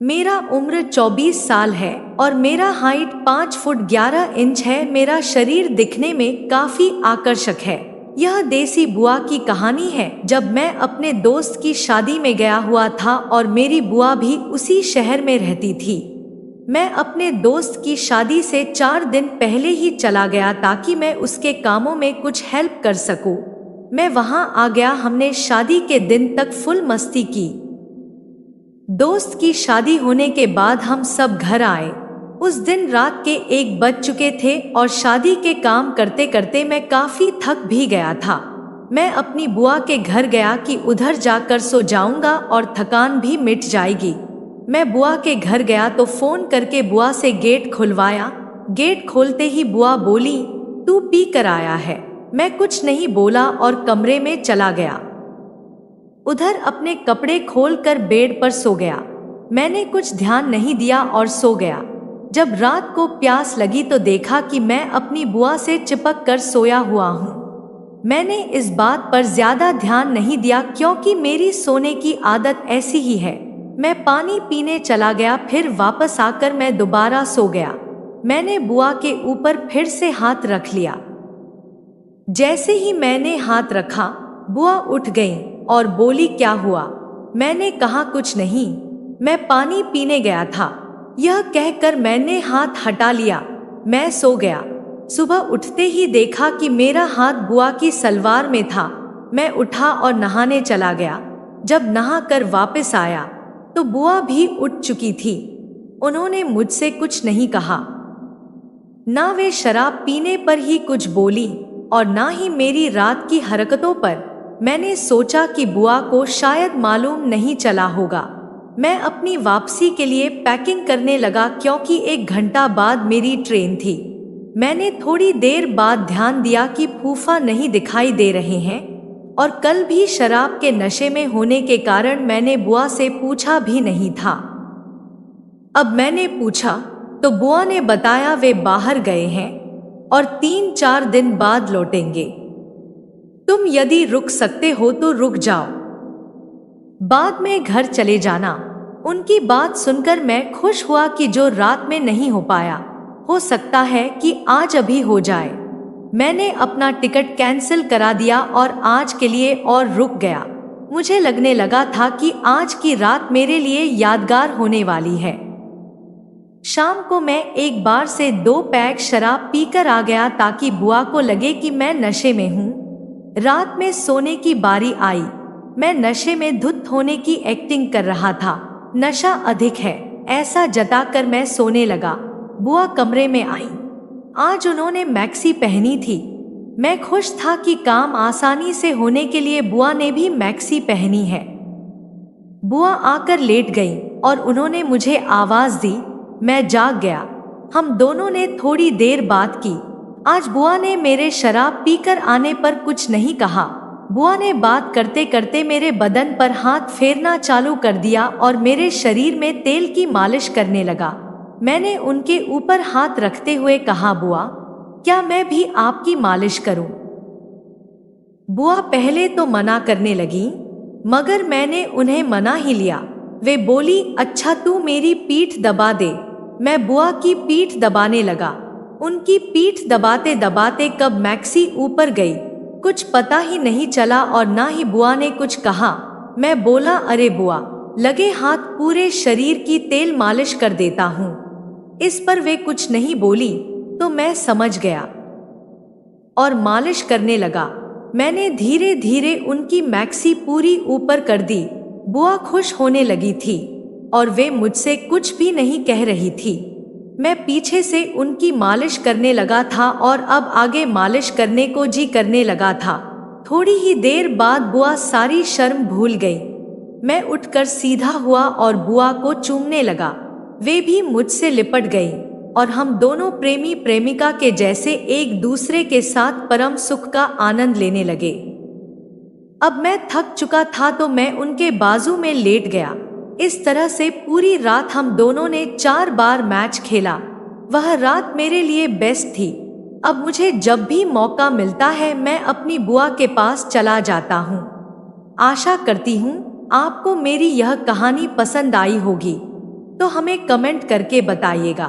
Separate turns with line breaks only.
मेरा उम्र 24 साल है और मेरा हाइट 5 फुट 11 इंच है। मेरा शरीर दिखने में काफी आकर्षक है। यह देसी बुआ की कहानी है जब मैं अपने दोस्त की शादी में गया हुआ था और मेरी बुआ भी उसी शहर में रहती थी। मैं अपने दोस्त की शादी से 4 दिन पहले ही चला गया ताकि मैं उसके कामों में कुछ हेल्प कर सकूं। मैं वहां आ गया। हमने शादी के दिन तक फुल मस्ती की। दोस्त की शादी होने के बाद हम सब घर आए। उस दिन रात के 1 बज चुके थे और शादी के काम करते करते मैं काफी थक भी गया था। मैं अपनी बुआ के घर गया कि उधर जाकर सो जाऊंगा और थकान भी मिट जाएगी। मैं बुआ के घर गया तो फोन करके बुआ से गेट खुलवाया। गेट खोलते ही बुआ बोली, तू पी कर आया है? मैं कुछ नहीं बोला और कमरे में चला गया। उधर अपने कपड़े खोलकर बेड पर सो गया। मैंने कुछ ध्यान नहीं दिया और सो गया। जब रात को प्यास लगी तो देखा कि मैं अपनी बुआ से चिपक कर सोया हुआ हूँ। मैंने इस बात पर ज्यादा ध्यान नहीं दिया क्योंकि मेरी सोने की आदत ऐसी ही है। मैं पानी पीने चला गया, फिर वापस आकर मैं दोबारा सो गया। मैंने बुआ के ऊपर फिर से हाथ रख लिया। जैसे ही मैंने हाथ रखा, बुआ उठ गई और बोली, क्या हुआ? मैंने कहा, कुछ नहीं, मैं पानी पीने गया था। यह कहकर मैंने हाथ हटा लिया। मैं सो गया। सुबह उठते ही देखा कि मेरा हाथ बुआ की सलवार में था। मैं उठा और नहाने चला गया। जब नहाकर वापस आया तो बुआ भी उठ चुकी थी। उन्होंने मुझसे कुछ नहीं कहा। ना वे शराब पीने पर ही कुछ बोली और ना ही मेरी रात की हरकतों पर। मैंने सोचा कि बुआ को शायद मालूम नहीं चला होगा। मैं अपनी वापसी के लिए पैकिंग करने लगा क्योंकि 1 घंटा बाद मेरी ट्रेन थी। मैंने थोड़ी देर बाद ध्यान दिया कि फूफा नहीं दिखाई दे रहे हैं और कल भी शराब के नशे में होने के कारण मैंने बुआ से पूछा भी नहीं था। अब मैंने पूछा तो बुआ ने बताया वे बाहर गए हैं और 3-4 दिन बाद लौटेंगे। तुम यदि रुक सकते हो तो रुक जाओ, बाद में घर चले जाना। उनकी बात सुनकर मैं खुश हुआ कि जो रात में नहीं हो पाया, हो सकता है कि आज अभी हो जाए। मैंने अपना टिकट कैंसिल करा दिया और आज के लिए और रुक गया। मुझे लगने लगा था कि आज की रात मेरे लिए यादगार होने वाली है। शाम को मैं एक बार से 2 पैक शराब पीकर आ गया ताकि बुआ को लगे कि मैं नशे में हूँ। रात में सोने की बारी आई। मैं नशे में धुत होने की एक्टिंग कर रहा था। नशा अधिक है ऐसा जताकर मैं सोने लगा। बुआ कमरे में आई। आज उन्होंने मैक्सी पहनी थी। मैं खुश था कि काम आसानी से होने के लिए बुआ ने भी मैक्सी पहनी है। बुआ आकर लेट गई और उन्होंने मुझे आवाज दी। मैं जाग गया। हम दोनों ने थोड़ी देर बात की। आज बुआ ने मेरे शराब पीकर आने पर कुछ नहीं कहा। बुआ ने बात करते करते मेरे बदन पर हाथ फेरना चालू कर दिया और मेरे शरीर में तेल की मालिश करने लगा। मैंने उनके ऊपर हाथ रखते हुए कहा, बुआ, क्या मैं भी आपकी मालिश करूं? बुआ पहले तो मना करने लगी, मगर मैंने उन्हें मना ही लिया। वे बोली, अच्छा तू मेरी पीठ दबा दे। मैं बुआ की पीठ दबाने लगा। उनकी पीठ दबाते दबाते कब मैक्सी ऊपर गई कुछ पता ही नहीं चला और ना ही बुआ ने कुछ कहा। मैं बोला, अरे बुआ, लगे हाथ पूरे शरीर की तेल मालिश कर देता हूँ। इस पर वे कुछ नहीं बोली तो मैं समझ गया और मालिश करने लगा। मैंने धीरे धीरे उनकी मैक्सी पूरी ऊपर कर दी। बुआ खुश होने लगी थी और वे मुझसे कुछ भी नहीं कह रही थी। मैं पीछे से उनकी मालिश करने लगा था और अब आगे मालिश करने को जी करने लगा था। थोड़ी ही देर बाद बुआ सारी शर्म भूल गई। मैं उठकर सीधा हुआ और बुआ को चूमने लगा। वे भी मुझसे लिपट गई और हम दोनों प्रेमी प्रेमिका के जैसे एक दूसरे के साथ परम सुख का आनंद लेने लगे। अब मैं थक चुका था तो मैं उनके बाजू में लेट गया। इस तरह से पूरी रात हम दोनों ने 4 बार मैच खेला। वह रात मेरे लिए बेस्ट थी। अब मुझे जब भी मौका मिलता है मैं अपनी बुआ के पास चला जाता हूँ। आशा करती हूँ आपको मेरी यह कहानी पसंद आई होगी। तो हमें कमेंट करके बताइएगा।